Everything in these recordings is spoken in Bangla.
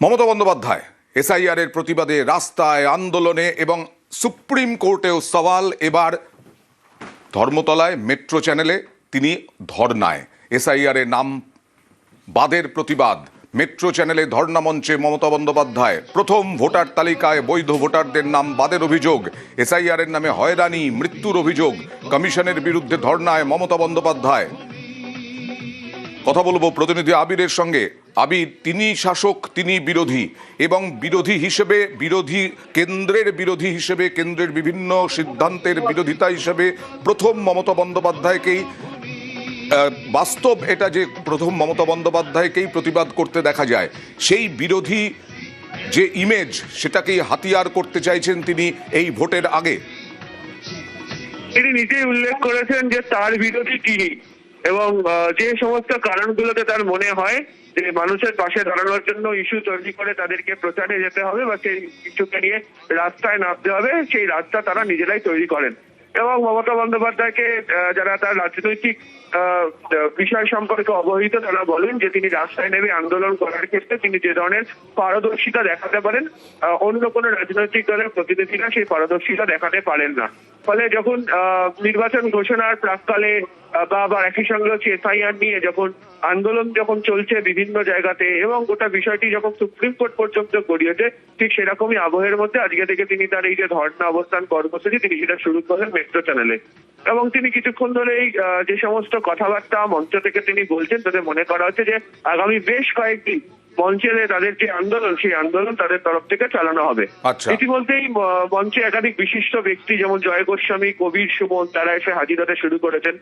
মমতা বন্দ্যোপাধ্যায় এসআইআর এর প্রতিবাদে রাস্তায় আন্দোলনে এবং সুপ্রিম কোর্টেও সওয়াল। এবার ধর্মতলায় মেট্রো চ্যানেলে তিনি ধর্নায় এসআইআর এর নাম বাদের প্রতিবাদ। মেট্রো চ্যানেলে ধর্ণা মঞ্চে মমতা বন্দ্যোপাধ্যায়। প্রথম ভোটার তালিকায় বৈধ ভোটারদের নাম বাদের অভিযোগ, এসআইআর এর নামে হয়রানি মৃত্যুর অভিযোগ, কমিশনের বিরুদ্ধে ধর্ণায় মমতা বন্দ্যোপাধ্যায়। কথা বলবো প্রতিনিধি আবিরের সঙ্গে। আবির, তিনি শাসক তিনি বিরোধী, এবং বিরোধী হিসেবে কেন্দ্রের বিরোধী হিসেবে কেন্দ্রের বিভিন্ন সিদ্ধান্তের বিরোধিতা হিসেবে প্রথম মমতা বন্দ্যোপাধ্যায়কেই বাস্তব এটা যে প্রথম মমতা বন্দ্যোপাধ্যায়কেই প্রতিবাদ করতে দেখা যায়। সেই বিরোধী যে ইমেজ সেটাকেই হাতিয়ার করতে চাইছেন তিনি এই ভোটের আগে। তিনি নিজেই উল্লেখ করেছেন যে তার বিরোধী তিনি, এবং যে সমস্ত কারণগুলোতে তার মনে হয় যে মানুষের পাশে দাঁড়ানোর জন্য ইস্যু তৈরি করে তাদেরকে প্রচারে যেতে হবে বা সেই ইস্যুকে নিয়ে রাস্তায় নামতে হবে, সেই রাস্তা তারা নিজেরাই তৈরি করেন। এবং মমতা বন্দ্যোপাধ্যায়কে যারা তার রাজনৈতিক বিষয় সম্পর্কে অবহিত তারা বলেন যে তিনি রাস্তায় নেমে আন্দোলন করার ক্ষেত্রে তিনি যে ধরনের পারদর্শিতা দেখাতে পারেন, অন্য কোনো রাজনৈতিক দলের প্রতিনিধিরা সেই পারদর্শিতা দেখাতে পারেন না। ফলে যখন নির্বাচন ঘোষণার প্রাককালে বা একই সঙ্গে হচ্ছে এসআইআর নিয়ে যখন আন্দোলন যখন চলছে বিভিন্ন জায়গাতে এবং গোটা বিষয়টি যখন সুপ্রিম কোর্ট পর্যন্ত গড়িয়েছে, ঠিক সেরকমই আবহের মধ্যে আজকে থেকে তিনি তার এই যে ধর্ণা অবস্থান কর্মসূচি তিনি সেটা শুরু করেন মেট্রো চ্যানেলে। এবং তিনি কিছুক্ষণ ধরে এই যে সমস্ত কথাবার্তা মঞ্চ থেকে তিনি বলছেন, তাদের মনে করা হচ্ছে যে আগামী বেশ কয়েকদিন মঞ্চে তাদের যে আন্দোলন সেই আন্দোলন তাদের তরফ থেকে চালানো হবে। ইতিমধ্যেই মঞ্চে একাধিক বিশিষ্ট ব্যক্তি যেমন জয় গোস্বামী, কবির সুমন তারা এসে হাজির হতে শুরু করেছেন।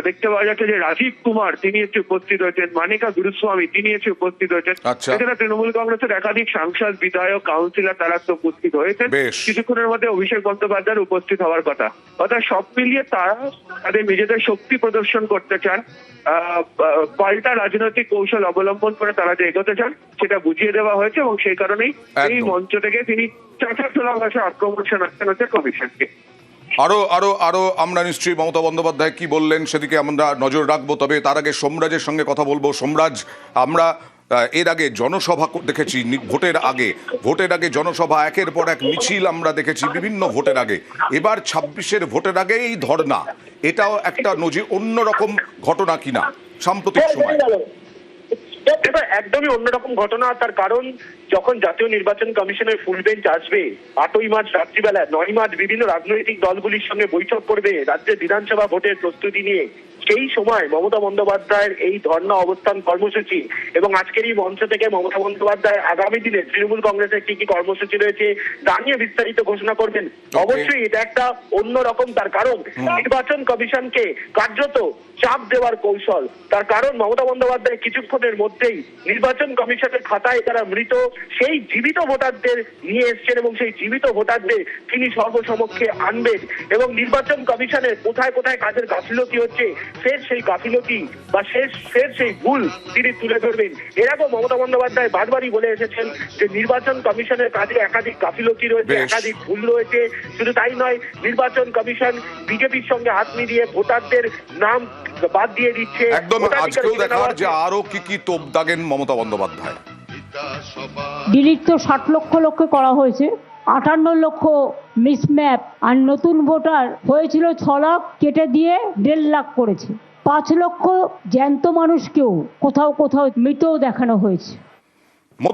দেখতে পাওয়া যাচ্ছে যে রাজীব কুমার তিনি এসে উপস্থিত হয়েছেন, মানিকা গুরুস্বামী তিনি এসে উপস্থিত হয়েছেন। এছাড়া তৃণমূল কংগ্রেসের একাধিক সাংসদ, বিধায়ক, কাউন্সিলর তারা তো উপস্থিত হয়েছেন। কিছুক্ষণের মধ্যে অভিষেক বন্দ্যোপাধ্যায়ের উপস্থিত হওয়ার কথা। অর্থাৎ সব মিলিয়ে তারা তাদের নিজেদের শক্তি প্রদর্শন করতে চান, পাল্টা রাজনৈতিক কৌশল অবলম্বন করে তারা যে এগোতে চান সেটা বুঝিয়ে দেওয়া হয়েছে, এবং সেই কারণেই এই মঞ্চ থেকে তিনি চাঁচাছোলা ভাষা আক্রমণ শোনাচ্ছেন হচ্ছে কমিশনকে। আরো আমরা নিশ্চয়ই মমতা বন্দ্যোপাধ্যায় কি বললেন সেদিকে আমরা নজর রাখবো। তবে তার আগে সোমরাজের সঙ্গে কথা বলবো। সোমরাজ, আমরা এর আগে জনসভা দেখেছি, ভোটের আগে জনসভা, একের পর এক মিছিল আমরা দেখেছি বিভিন্ন ভোটের আগে। এবার 26-এর ভোটের আগে এই ধর্ণা, এটাও একটা অন্যরকম ঘটনা কিনা সাম্প্রতিক সময়? এটা একদমই অন্যরকম ঘটনা। তার কারণ যখন জাতীয় নির্বাচন কমিশনের ফুল বেঞ্চ আসবে 8ই মার্চ রাত্রিবেলা, 9ই মার্চ বিভিন্ন রাজনৈতিক দলগুলির সঙ্গে বৈঠক করবে রাজ্যের বিধানসভা ভোটের প্রস্তুতি নিয়ে, সেই সময় মমতা বন্দ্যোপাধ্যায়ের এই ধর্ণা অবস্থান কর্মসূচি এবং আজকের এই মঞ্চ থেকে মমতা বন্দ্যোপাধ্যায় আগামী দিনে তৃণমূল কংগ্রেসের কি কি কর্মসূচি রয়েছে তা নিয়ে বিস্তারিত ঘোষণা করবেন। অবশ্যই এটা একটা অন্যরকম, তার কারণ নির্বাচন কমিশনকে কার্যত চাপ দেওয়ার কৌশল। তার কারণ মমতা বন্দ্যোপাধ্যায় কিছুক্ষণের মধ্যেই নির্বাচন কমিশনের খাতায় তারা মৃত সেই জীবিত ভোটারদের নিয়ে এসছেন এবং সেই জীবিত ভোটারদের তিনি সর্বসমক্ষে আনবেন এবং নির্বাচন কমিশনের কোথায় কোথায় কাজের গাফিলতি হচ্ছে ফের সেই গাফিলতি বা ফের সেই ভুল তিনি তুলে ধরবেন। এর আগেও মমতা বন্দ্যোপাধ্যায় বারবারই বলে এসেছেন যে নির্বাচন কমিশনের কাজে একাধিক গাফিলতি রয়েছে, একাধিক ভুল রয়েছে। শুধু তাই নয়, নির্বাচন কমিশন বিজেপির সঙ্গে হাত মিলিয়ে ভোটারদের নাম বাদ দিয়ে দিচ্ছে। একদম আজকেও দেখার যে আরো কি কি তোপ দাগেন মমতা বন্দ্যোপাধ্যায়। ডিলিট তো 60 লক্ষ করা হয়েছে, 58 লক্ষ মিসম্যাপ, আর নতুন ভোটার হয়েছিল 6 লাখ, কেটে দিয়ে 1.5 লাখ করেছে। 5 লক্ষ জ্যান্ত মানুষকেও কোথাও মৃতও দেখানো হয়েছে।